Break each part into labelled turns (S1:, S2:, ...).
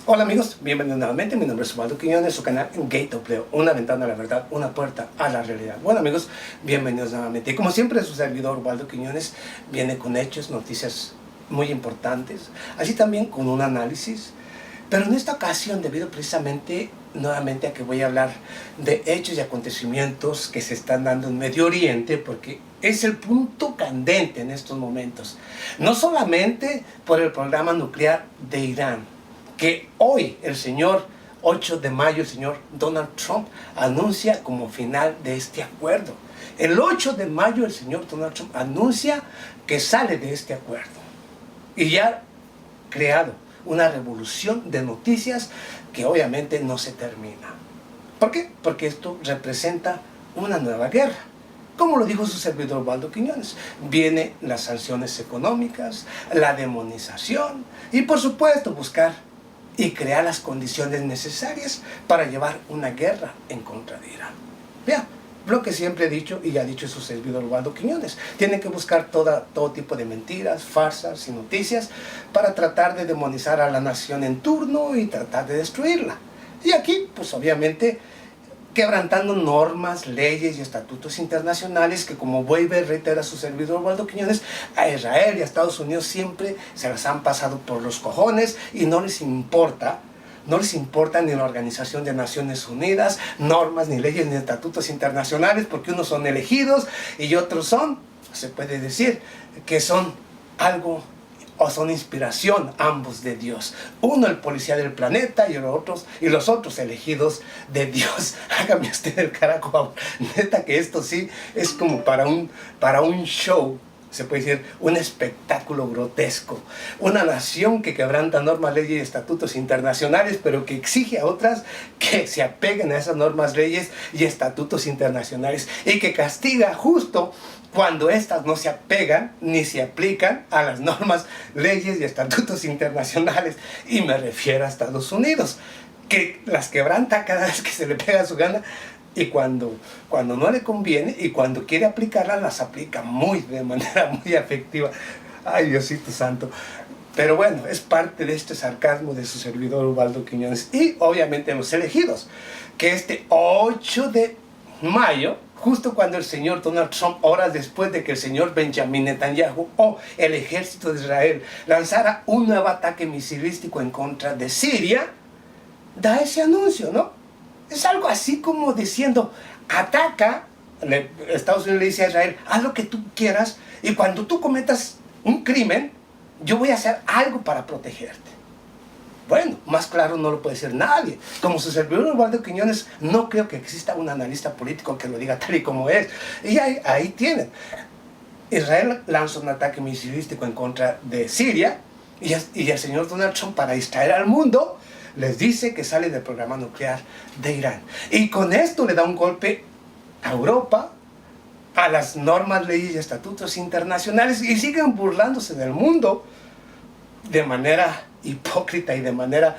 S1: Hola amigos, bienvenidos nuevamente. Mi nombre es Osvaldo Quiñones, su canal Gate of Leo, una ventana a la verdad, una puerta a la realidad. Bueno amigos, bienvenidos nuevamente. Y como siempre, su servidor Osvaldo Quiñones viene con hechos, noticias muy importantes, así también con un análisis. Pero en esta ocasión, debido precisamente nuevamente a que voy a hablar de hechos y acontecimientos que se están dando en Medio Oriente, porque es el punto candente en estos momentos. No solamente por el programa nuclear de Irán, que hoy el señor 8 de mayo, el señor Donald Trump anuncia como final de este acuerdo. El 8 de mayo el señor Donald Trump anuncia que sale de este acuerdo. Y ya ha creado una revolución de noticias que obviamente no se termina. ¿Por qué? Porque esto representa una nueva guerra. Como lo dijo su servidor Osvaldo Quiñones, vienen las sanciones económicas, la demonización y por supuesto buscar y crear las condiciones necesarias para llevar una guerra en contra de Irán. Vean, lo que siempre he dicho y ha dicho su servidor Osvaldo Quiñones, tienen que buscar todo tipo de mentiras, farsas y noticias para tratar de demonizar a la nación en turno y tratar de destruirla. Y aquí, pues obviamente, quebrantando normas, leyes y estatutos internacionales que, como vuelve a reiterar su servidor Osvaldo Quiñones, a Israel y a Estados Unidos siempre se las han pasado por los cojones y no les importa ni la Organización de Naciones Unidas, normas, ni leyes, ni estatutos internacionales, porque unos son elegidos y otros son, se puede decir, que son algo o son inspiración ambos de Dios. Uno el policía del planeta y los otros elegidos de Dios. Hágame usted el carajo, neta que esto sí es como para un show, se puede decir, un espectáculo grotesco. Una nación que quebranta normas, leyes y estatutos internacionales, pero que exige a otras que se apeguen a esas normas, leyes y estatutos internacionales, y que castiga justo cuando estas no se apegan ni se aplican a las normas, leyes y estatutos internacionales. Y me refiero a Estados Unidos, que las quebranta cada vez que se le pega su gana, y cuando no le conviene y cuando quiere aplicarlas, las aplica de manera muy afectiva. Ay, Diosito santo. Pero bueno, es parte de este sarcasmo de su servidor Osvaldo Quiñones. Y obviamente los elegidos, que este 8 de mayo, justo cuando el señor Donald Trump, horas después de que el señor Benjamin Netanyahu o el ejército de Israel lanzara un nuevo ataque misilístico en contra de Siria, da ese anuncio, ¿no? Es algo así como diciendo, ataca, Estados Unidos le dice a Israel, haz lo que tú quieras y cuando tú cometas un crimen, yo voy a hacer algo para protegerte. Bueno, más claro no lo puede decir nadie. Como su servidor Osvaldo Quiñones, no creo que exista un analista político que lo diga tal y como es. Y ahí tienen. Israel lanza un ataque misilístico en contra de Siria y el señor Donald Trump, para distraer al mundo, les dice que sale del programa nuclear de Irán. Y con esto le da un golpe a Europa, a las normas, leyes y estatutos internacionales, y siguen burlándose del mundo de manera hipócrita y de manera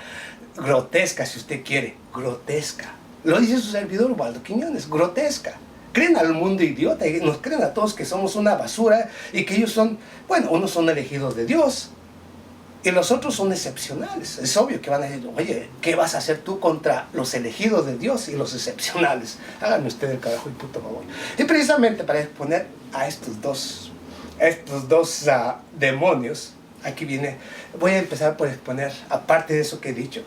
S1: grotesca, si usted quiere, grotesca. Lo dice su servidor Osvaldo Quiñones, grotesca. Creen al mundo idiota y nos creen a todos que somos una basura y que ellos son, bueno, unos son elegidos de Dios y los otros son excepcionales. Es obvio que van a decir, oye, ¿qué vas a hacer tú contra los elegidos de Dios y los excepcionales? Háganme usted el carajo y puto favor. Y precisamente para exponer a estos dos demonios, aquí viene, voy a empezar por exponer, aparte de eso que he dicho,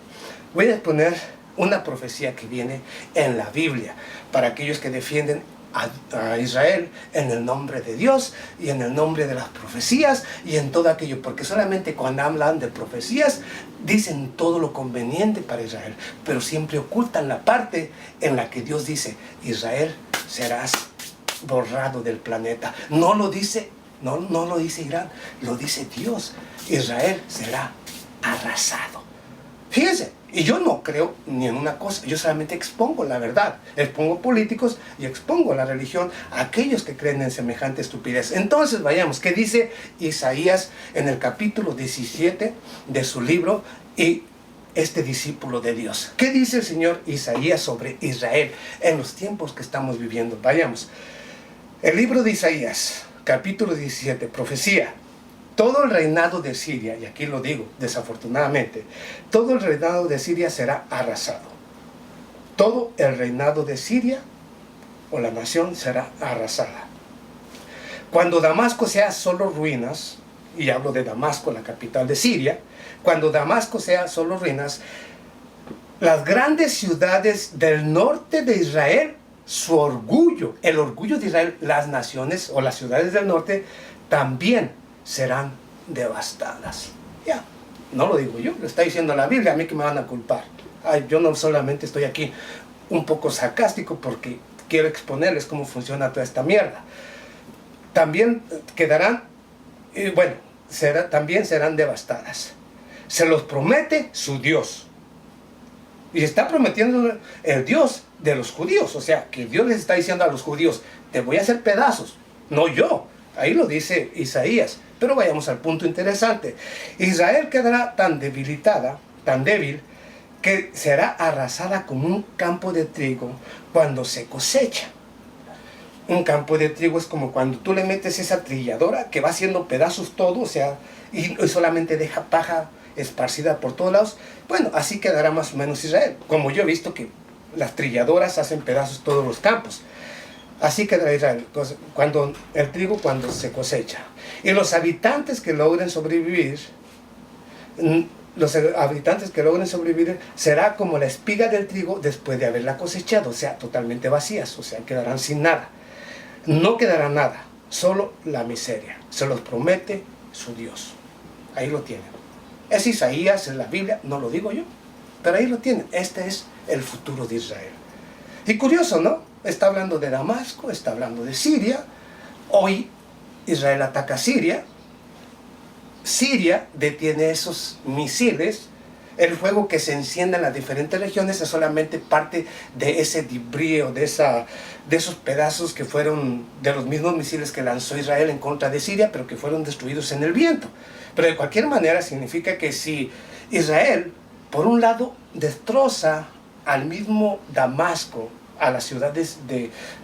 S1: voy a exponer una profecía que viene en la Biblia, para aquellos que defienden a Israel en el nombre de Dios y en el nombre de las profecías y en todo aquello, porque solamente cuando hablan de profecías dicen todo lo conveniente para Israel, pero siempre ocultan la parte en la que Dios dice, Israel serás borrado del planeta. No lo dice Irán, lo dice Dios. Israel será arrasado. Fíjense, y yo no creo ni en una cosa, yo solamente expongo la verdad, expongo políticos y expongo la religión a aquellos que creen en semejante estupidez. Entonces vayamos, ¿qué dice Isaías en el capítulo 17 de su libro y este discípulo de Dios? ¿Qué dice el señor Isaías sobre Israel en los tiempos que estamos viviendo? Vayamos, el libro de Isaías, capítulo 17, profecía. todo el reinado de Siria, y aquí lo digo desafortunadamente, todo el reinado de Siria será arrasado. Todo el reinado de Siria o la nación será arrasada. Cuando Damasco sea solo ruinas, y hablo de Damasco, la capital de Siria, cuando Damasco sea solo ruinas, las grandes ciudades del norte de Israel, su orgullo, el orgullo de Israel, las naciones o las ciudades del norte, también serán devastadas. Ya, no lo digo yo, lo está diciendo la Biblia, a mí que me van a culpar. Ay, yo no solamente estoy aquí un poco sarcástico porque quiero exponerles cómo funciona toda esta mierda. También quedarán, bueno, también serán devastadas. Se los promete su Dios. Y está prometiendo el Dios de los judíos. O sea, que Dios les está diciendo a los judíos, te voy a hacer pedazos, no yo. Ahí lo dice Isaías. Pero vayamos al punto interesante. Israel quedará tan debilitada, tan débil, que será arrasada como un campo de trigo cuando se cosecha. Un campo de trigo es como cuando tú le metes esa trilladora que va haciendo pedazos todo, o sea, y solamente deja paja esparcida por todos lados. Bueno, así quedará más o menos Israel. Como yo he visto que las trilladoras hacen pedazos todos los campos. Así quedará Israel, cuando el trigo cuando se cosecha. Y los habitantes que logren sobrevivir, será como la espiga del trigo después de haberla cosechado, o sea, totalmente vacías, o sea, quedarán sin nada. No quedará nada, solo la miseria. Se los promete su Dios. Ahí lo tienen. Es Isaías, es la Biblia, no lo digo yo, pero ahí lo tienen. Este es el futuro de Israel. Y curioso, ¿no? Está hablando de Damasco, está hablando de Siria. Hoy Israel ataca a Siria. Siria detiene esos misiles. El fuego que se enciende en las diferentes regiones es solamente parte de ese debris, de esos pedazos que fueron de los mismos misiles que lanzó Israel en contra de Siria, pero que fueron destruidos en el viento. Pero de cualquier manera significa que si Israel, por un lado, destroza al mismo Damasco, a las ciudades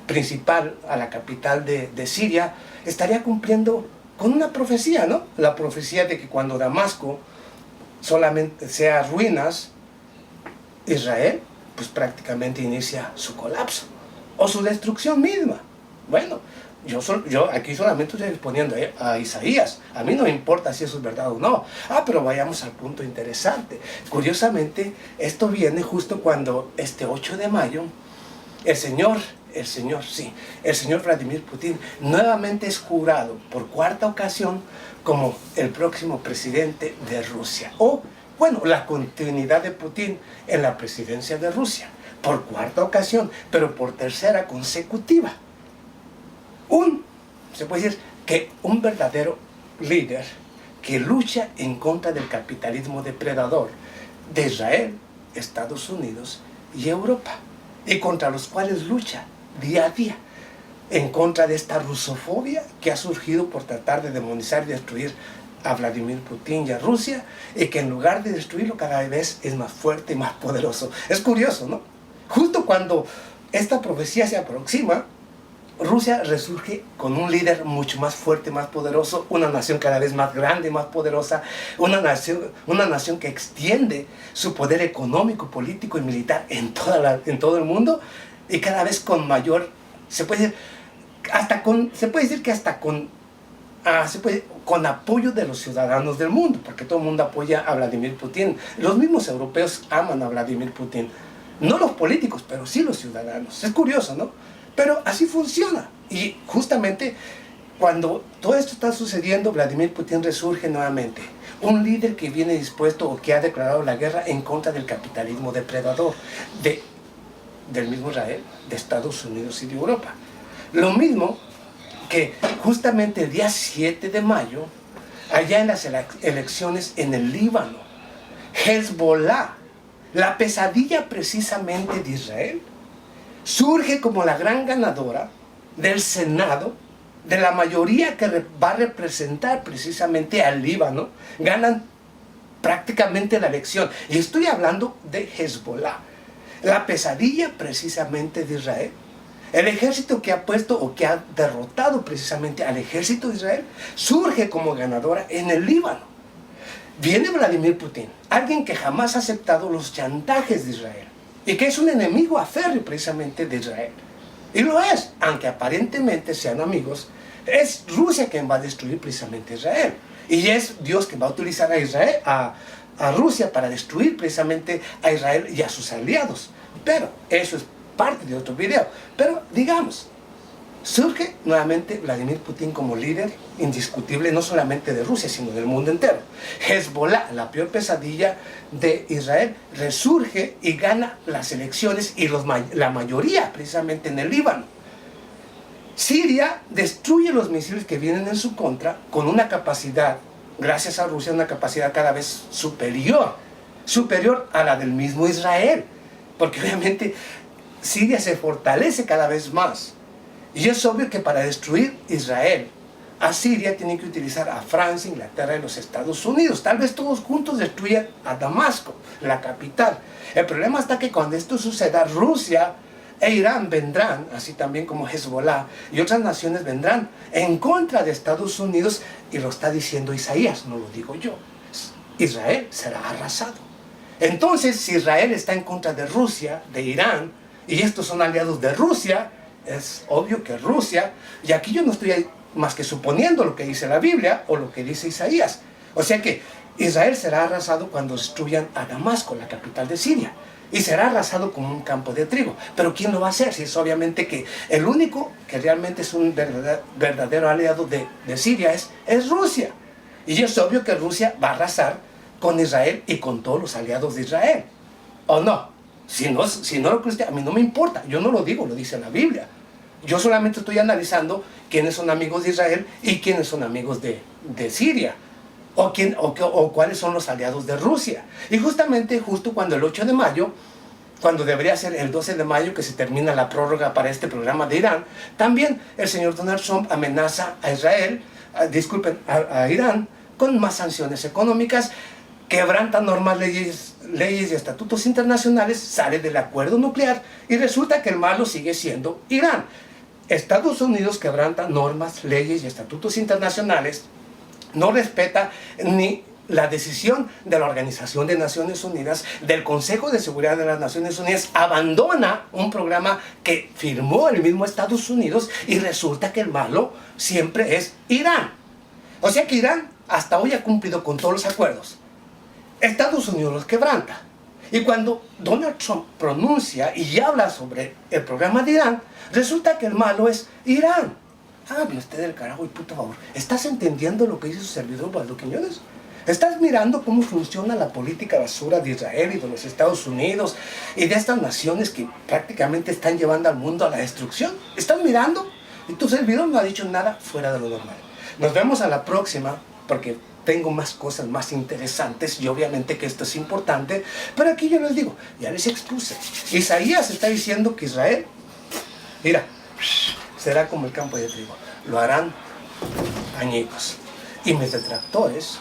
S1: principal, a la capital de Siria, estaría cumpliendo con una profecía, ¿no? La profecía de que cuando Damasco solamente sea ruinas, Israel pues prácticamente inicia su colapso o su destrucción misma. Bueno, yo aquí solamente estoy exponiendo a Isaías. A mí no me importa si eso es verdad o no. Pero vayamos al punto interesante. Curiosamente, esto viene justo cuando este 8 de mayo el señor Vladimir Putin nuevamente es jurado por cuarta ocasión como el próximo presidente de Rusia. O, bueno, la continuidad de Putin en la presidencia de Rusia. Por cuarta ocasión, pero por tercera consecutiva. Se puede decir que un verdadero líder que lucha en contra del capitalismo depredador de Israel, Estados Unidos y Europa, y contra los cuales lucha día a día, en contra de esta rusofobia que ha surgido por tratar de demonizar y destruir a Vladimir Putin y a Rusia, y que en lugar de destruirlo cada vez es más fuerte y más poderoso. Es curioso, ¿no? Justo cuando esta profecía se aproxima, Rusia resurge con un líder mucho más fuerte, más poderoso, una nación cada vez más grande, más poderosa, una nación que extiende su poder económico, político y militar en todo el mundo, y cada vez con mayor, se puede decir que hasta con apoyo de los ciudadanos del mundo, porque todo el mundo apoya a Vladimir Putin. Los mismos europeos aman a Vladimir Putin, no los políticos, pero sí los ciudadanos. Es curioso, ¿no? Pero así funciona. Y justamente cuando todo esto está sucediendo, Vladimir Putin resurge nuevamente. Un líder que viene dispuesto o que ha declarado la guerra en contra del capitalismo depredador del mismo Israel, de Estados Unidos y de Europa. Lo mismo que justamente el día 7 de mayo, allá en las elecciones en el Líbano, Hezbollah, la pesadilla precisamente de Israel, surge como la gran ganadora del Senado, de la mayoría que va a representar precisamente al Líbano. Ganan prácticamente la elección. Y estoy hablando de Hezbollah, la pesadilla precisamente de Israel. El ejército que ha puesto o que ha derrotado precisamente al ejército de Israel surge como ganadora en el Líbano. Viene Vladimir Putin, alguien que jamás ha aceptado los chantajes de Israel y que es un enemigo aférreo precisamente de Israel. Y lo es, aunque aparentemente sean amigos, es Rusia quien va a destruir precisamente a Israel. Y es Dios quien va a utilizar a Israel, a Rusia para destruir precisamente a Israel y a sus aliados. Pero eso es parte de otro video. Pero digamos, surge nuevamente Vladimir Putin como líder indiscutible no solamente de Rusia, sino del mundo entero. Hezbollah, la peor pesadilla de Israel, resurge y gana las elecciones y la mayoría precisamente en el Líbano. Siria destruye los misiles que vienen en su contra con una capacidad, gracias a Rusia, una capacidad cada vez superior a la del mismo Israel. Porque obviamente Siria se fortalece cada vez más. Y es obvio que para destruir Israel, a Siria tienen que utilizar a Francia, Inglaterra y los Estados Unidos. Tal vez todos juntos destruyan a Damasco, la capital. El problema está que cuando esto suceda, Rusia e Irán vendrán, así también como Hezbollah y otras naciones vendrán en contra de Estados Unidos, y lo está diciendo Isaías, no lo digo yo. Israel será arrasado. Entonces, si Israel está en contra de Rusia, de Irán, y estos son aliados de Rusia, es obvio que Rusia, y aquí yo no estoy más que suponiendo lo que dice la Biblia o lo que dice Isaías. O sea que Israel será arrasado cuando destruyan a Damasco, la capital de Siria. Y será arrasado como un campo de trigo. Pero ¿quién lo va a hacer? Si es obviamente que el único que realmente es un verdadero aliado de Siria es Rusia. Y es obvio que Rusia va a arrasar con Israel y con todos los aliados de Israel. ¿O no? Si no lo crees, a mí no me importa. Yo no lo digo, lo dice la Biblia. Yo solamente estoy analizando quiénes son amigos de Israel y quiénes son amigos de Siria. O cuáles son los aliados de Rusia. Y justo cuando el 8 de mayo, cuando debería ser el 12 de mayo que se termina la prórroga para este programa de Irán, también el señor Donald Trump amenaza a Israel, a Irán, con más sanciones económicas, quebranta normas, leyes y estatutos internacionales, sale del acuerdo nuclear y resulta que el malo sigue siendo Irán. Estados Unidos quebranta normas, leyes y estatutos internacionales, no respeta ni la decisión de la Organización de Naciones Unidas, del Consejo de Seguridad de las Naciones Unidas, abandona un programa que firmó el mismo Estados Unidos y resulta que el malo siempre es Irán. O sea que Irán hasta hoy ha cumplido con todos los acuerdos. Estados Unidos los quebranta. Y cuando Donald Trump pronuncia y habla sobre el programa de Irán, resulta que el malo es Irán. Hágame usted del carajo y puto favor. ¿Estás entendiendo lo que dice su servidor Waldo Quiñones? ¿Estás mirando cómo funciona la política basura de Israel y de los Estados Unidos y de estas naciones que prácticamente están llevando al mundo a la destrucción? ¿Estás mirando? Y tu servidor no ha dicho nada fuera de lo normal. Nos vemos a la próxima, porque tengo más cosas más interesantes y obviamente que esto es importante, pero aquí yo les digo, ya les expuse. Isaías está diciendo que Israel, mira, será como el campo de trigo, lo harán añicos. Y mis detractores,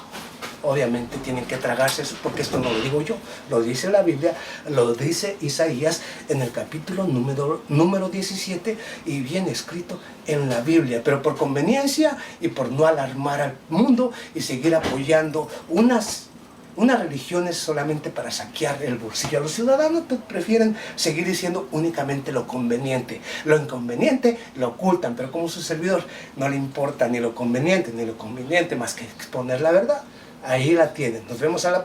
S1: obviamente, tienen que tragarse eso, porque esto no lo digo yo, lo dice la Biblia, lo dice Isaías en el capítulo número 17, y viene escrito en la Biblia. Pero por conveniencia y por no alarmar al mundo y seguir apoyando unas religiones solamente para saquear el bolsillo a los ciudadanos, prefieren seguir diciendo únicamente lo conveniente. Lo inconveniente lo ocultan, pero como su servidor no le importa ni lo conveniente más que exponer la verdad, ahí la tienen. Nos vemos a la